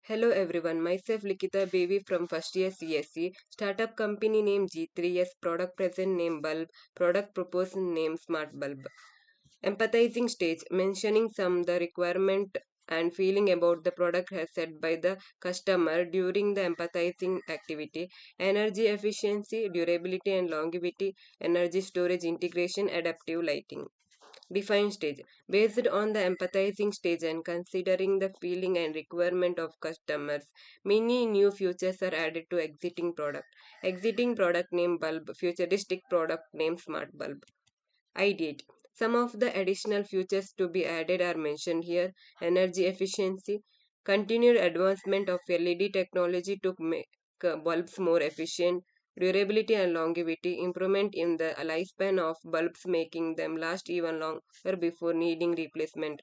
Hello everyone, myself Likhitha baby from first year CSC, startup company name G3S, product present name Bulb, product proposal name Smart Bulb. Empathizing stage, mentioning some the requirement and feeling about the product has said by the customer during the empathizing activity, energy efficiency, durability and longevity, energy storage integration, adaptive lighting. Define stage. Based on the empathizing stage and considering the feeling and requirement of customers, many new features are added to exiting product. Exiting product name bulb, futuristic product name smart bulb. Ideate. Some of the additional features to be added are mentioned here. Energy efficiency, continued advancement of LED technology to make bulbs more efficient, durability and longevity, improvement in the lifespan of bulbs making them last even longer before needing replacement.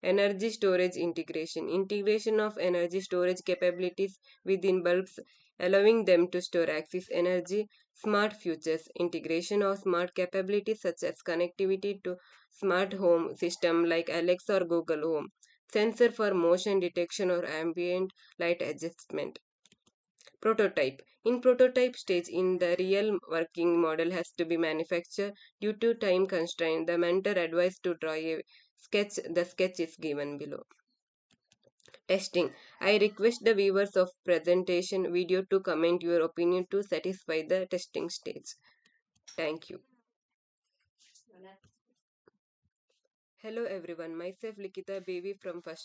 Energy storage integration of energy storage capabilities within bulbs, allowing them to store excess energy. Smart futures integration of smart capabilities such as connectivity to smart home system like Alexa or Google Home, sensor for motion detection or ambient light adjustment. Prototype. In prototype stage, in the real working model has to be manufactured due to time constraint. The mentor advised to draw a sketch. The sketch is given below. Testing. I request the viewers of presentation video to comment your opinion to satisfy the testing stage. Thank you. Hello everyone, myself Likhitha baby from first